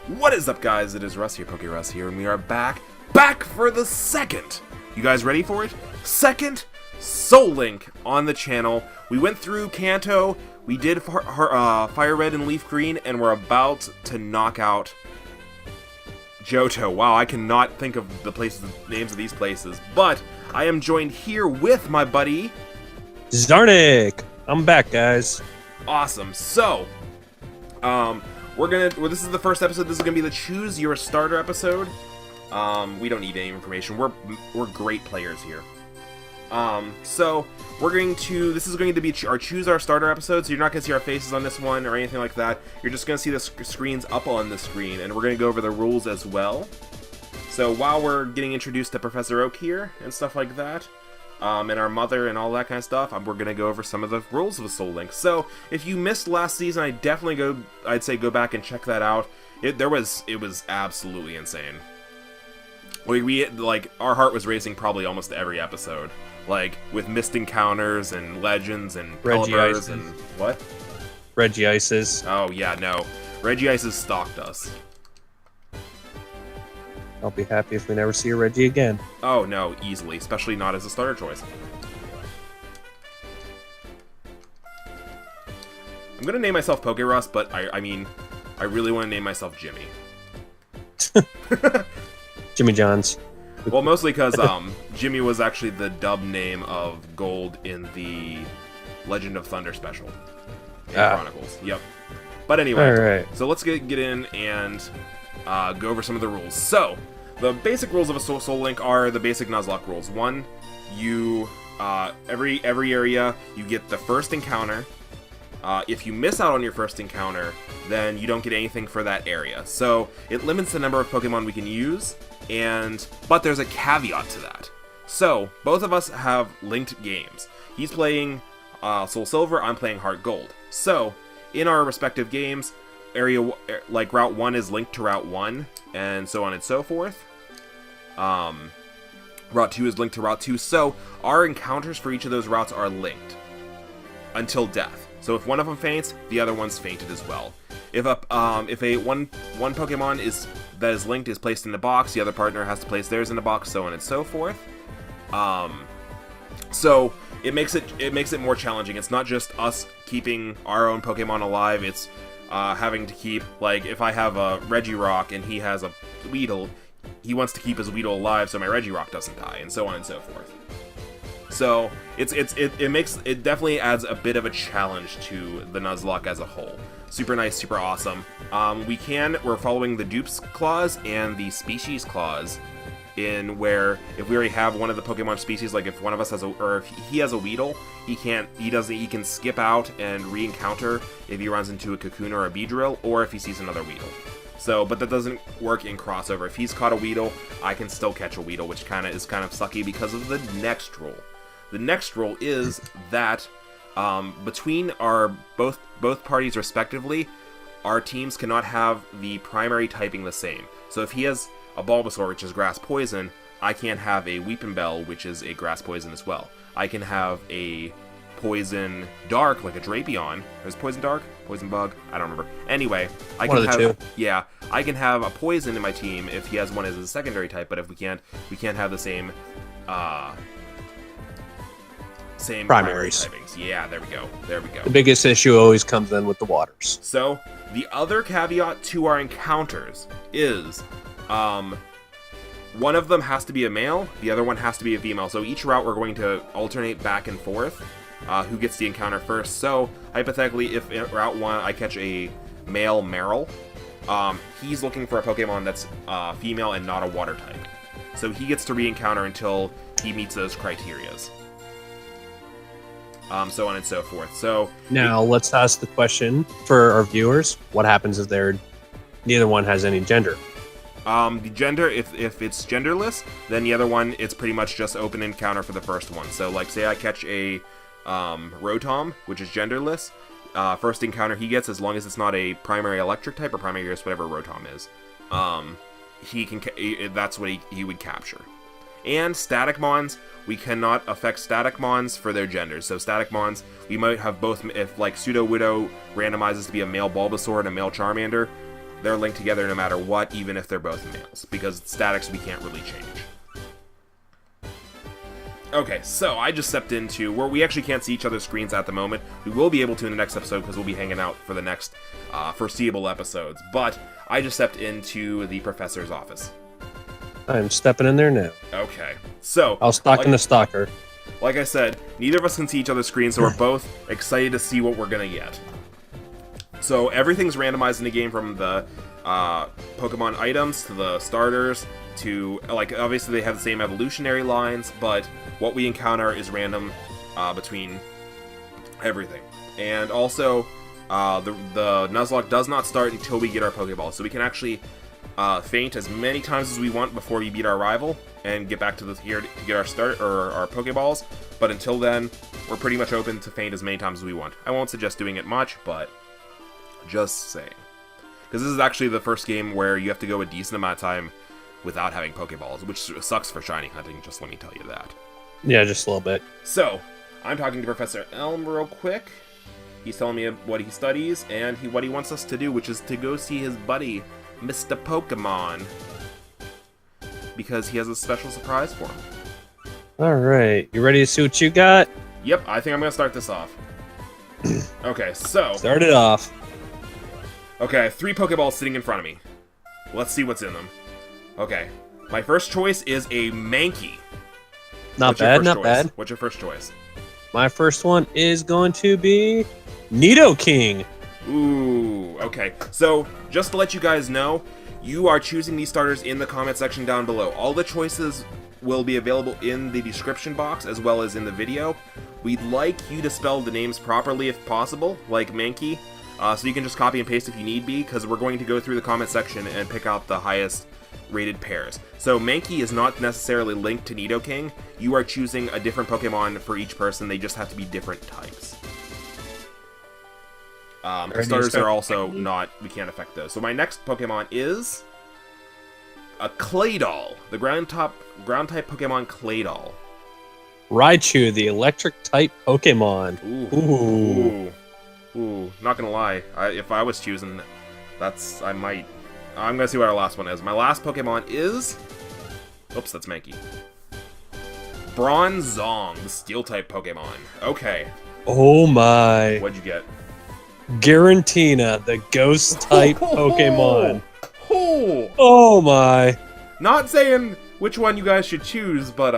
What is up, guys? It is Russ here, PokeRuss here, and we are back for the second. You guys ready for it? Second SoulLink on the channel. We went through Kanto, we did Fire Red and Leaf Green, and we're about to knock out Johto. Wow, I cannot think of the names of these places, but I am joined here with my buddy Zarnick. I'm back, guys. Awesome. So, this is the first episode. This is gonna be the Choose Your Starter episode. We don't need any information. We're great players here. So this is going to be our Choose Our Starter episode. So you're not gonna see our faces on this one or anything like that. You're just gonna see the screens up on the screen, and we're gonna go over the rules as well. So while we're getting introduced to Professor Oak here and stuff like that, and our mother and all that kind of stuff, we're gonna go over some of the rules of a SoulLink. So if you missed last season, I'd say go back and check that out. It was absolutely insane. Our heart was racing probably almost every episode, like with missed encounters and legends and Pelipers and what? Regices. Oh yeah, no, Regices stalked us. I'll be happy if we never see a Reggie again. Oh no, easily, especially not as a starter choice. I'm gonna name myself PokeRuss, but I mean, I really want to name myself Jimmy. Jimmy Johns. Well, mostly because Jimmy was actually the dub name of Gold in the Legend of Thunder special in Chronicles. Yep. But anyway, right. So let's get in and go over some of the rules. So, the basic rules of a SoulLink are the basic Nuzlocke rules. One, you every area you get the first encounter. If you miss out on your first encounter, then you don't get anything for that area. So it limits the number of Pokemon we can use, but there's a caveat to that. So both of us have linked games. He's playing SoulSilver, I'm playing HeartGold. So in our respective games, like Route 1 is linked to Route 1, and so on and so forth. Route 2 is linked to Route 2, so our encounters for each of those routes are linked until death. So if one of them faints, the other one's fainted as well. If one Pokemon that is linked is placed in the box, the other partner has to place theirs in the box, so on and so forth. So it makes it more challenging. It's not just us keeping our own Pokemon alive. It's having to keep, like, if I have a Regirock and he has a Weedle, he wants to keep his Weedle alive so my Regirock doesn't die, and so on and so forth. So it definitely adds a bit of a challenge to the Nuzlocke as a whole. Super nice, super awesome. We're following the dupes clause and the species clause, in where if we already have one of the Pokemon species, like if one of us has if he has a Weedle, he can skip out and re-encounter if he runs into a Cocoon or a Beedrill, or if he sees another Weedle. So, but that doesn't work in crossover. If he's caught a Weedle, I can still catch a Weedle, which is kind of sucky because of the next rule. The next rule is that between our both parties respectively, our teams cannot have the primary typing the same. So if he has a Bulbasaur, which is Grass Poison, I can't have a Weepinbell, which is a Grass Poison as well. I can have a Poison Dark, like a Drapion. There's Poison Dark? Poison Bug? I don't remember. Anyway, I can have a Poison in my team if he has one as a secondary type, but if we can't have the same primary typings. Yeah, there we go. The biggest issue always comes in with the waters. So, the other caveat to our encounters is, one of them has to be a male, the other one has to be a female. So each route we're going to alternate back and forth, who gets the encounter first. So, hypothetically, if in Route 1 I catch a male Marill, he's looking for a Pokemon that's female and not a water type. So he gets to re-encounter until he meets those criterias. So on and so forth. So now let's ask the question for our viewers: what happens if neither one has any gender? The gender, if it's genderless, then the other one, it's pretty much just open encounter for the first one. So, like, say I catch a Rotom, which is genderless, first encounter he gets, as long as it's not a primary electric type or primary Earth, whatever Rotom is, that's what he would capture. And static mons, we cannot affect static mons for their genders. So static mons, we might have both, if like Pseudo Widow randomizes to be a male Bulbasaur and a male Charmander, they're linked together no matter what, even if they're both males, because statics we can't really change. Okay, so I just stepped into where we actually can't see each other's screens at the moment. We will be able to in the next episode because we'll be hanging out for the next foreseeable episodes. But I just stepped into the professor's office. I'm stepping in there now. Okay, so I'll stalk in the stalker. Like I said, neither of us can see each other's screens, so we're both excited to see what we're gonna get. So everything's randomized in the game, from the Pokemon items to the starters to, like, obviously they have the same evolutionary lines, but what we encounter is random between everything. And also, the Nuzlocke does not start until we get our Pokeballs, so we can actually faint as many times as we want before we beat our rival and get back to here to get our start or our Pokeballs. But until then, we're pretty much open to faint as many times as we want. I won't suggest doing it much, but just saying. Because this is actually the first game where you have to go a decent amount of time without having Pokeballs, which sucks for shiny hunting, just let me tell you that. Yeah, just a little bit. So, I'm talking to Professor Elm real quick. He's telling me what he studies and what he wants us to do, which is to go see his buddy, Mr. Pokemon, because he has a special surprise for him. Alright, you ready to see what you got? Yep, I think I'm going to start this off. Okay, so... Start it off. Okay, I have 3 Pokeballs sitting in front of me. Let's see what's in them. Okay, my first choice is a Mankey. Not bad, not bad. What's your first choice? My first one is going to be Nidoking. Ooh, okay. So, just to let you guys know, you are choosing these starters in the comment section down below. All the choices will be available in the description box as well as in the video. We'd like you to spell the names properly if possible, like Mankey, so you can just copy and paste if you need be, because we're going to go through the comment section and pick out the highest rated pairs. So Mankey is not necessarily linked to Nidoking. You are choosing a different Pokemon for each person. They just have to be different types. The starters are also not, we can't affect those. So my next Pokemon is a Claydol, the ground type Pokemon Claydol. Raichu, the electric type Pokemon. Ooh, not gonna lie. If I was choosing, I'm gonna see what our last one is. My last Pokemon is... Oops, that's Mankey. Bronzong, the Steel-type Pokemon. Okay. Oh my. What'd you get? Giratina, the Ghost-type Pokemon. Oh. Oh my. Not saying which one you guys should choose, but,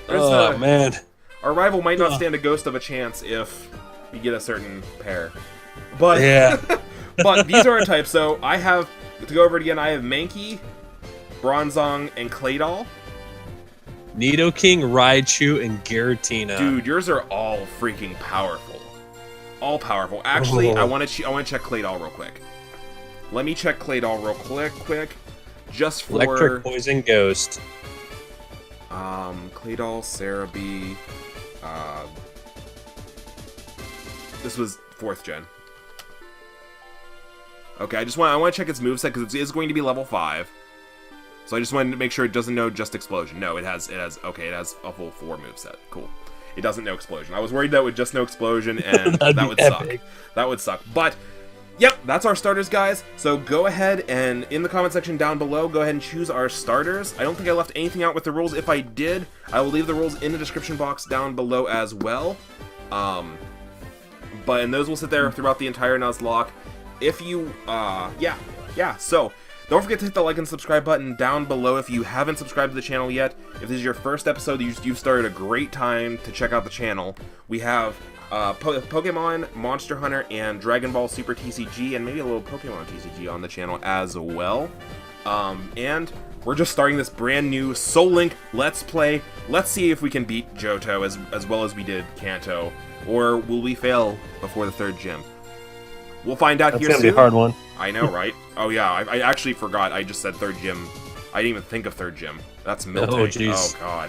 oh, man. Our rival might not stand a ghost of a chance if you get a certain pair. But... Yeah. But these are our types, so I have, to go over it again, I have Mankey, Bronzong, and Claydol. Nidoking, Raichu, and Giratina. Dude, yours are all freaking powerful. All powerful. Actually, I want to check Claydol real quick. Let me check Claydol real quick. Just for... Electric, Poison, Ghost. Claydol, Cerebi, this was 4th gen. Okay, I want to check its moveset because it is going to be level 5. So I just wanted to make sure it doesn't know just Explosion. No, it has a full 4 moveset. Cool. It doesn't know Explosion. I was worried that it would just know Explosion and that would suck. That would suck. But yep, that's our starters, guys. So go ahead and in the comment section down below, go ahead and choose our starters. I don't think I left anything out with the rules. If I did, I will leave the rules in the description box down below as well. And those will sit there throughout the entire Nuzlocke. If you, so don't forget to hit the like and subscribe button down below if you haven't subscribed to the channel yet. If this is your first episode, you've started a great time to check out the channel. We have Pokemon, Monster Hunter, and Dragon Ball Super TCG, and maybe a little Pokemon TCG on the channel as well. And we're just starting this brand new SoulLink Let's Play. Let's see if we can beat Johto as well as we did Kanto, or will we fail before the 3rd gym? We'll find out here soon. That's gonna be a hard one. I know, right? Oh yeah, I actually forgot. I just said 3rd gym. I didn't even think of 3rd gym. That's Miltank. Oh, jeez. Oh, God.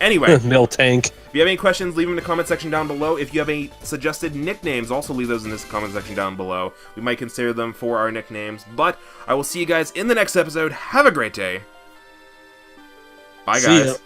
Anyway. Miltank. If you have any questions, leave them in the comment section down below. If you have any suggested nicknames, also leave those in this comment section down below. We might consider them for our nicknames. But I will see you guys in the next episode. Have a great day. Bye, guys.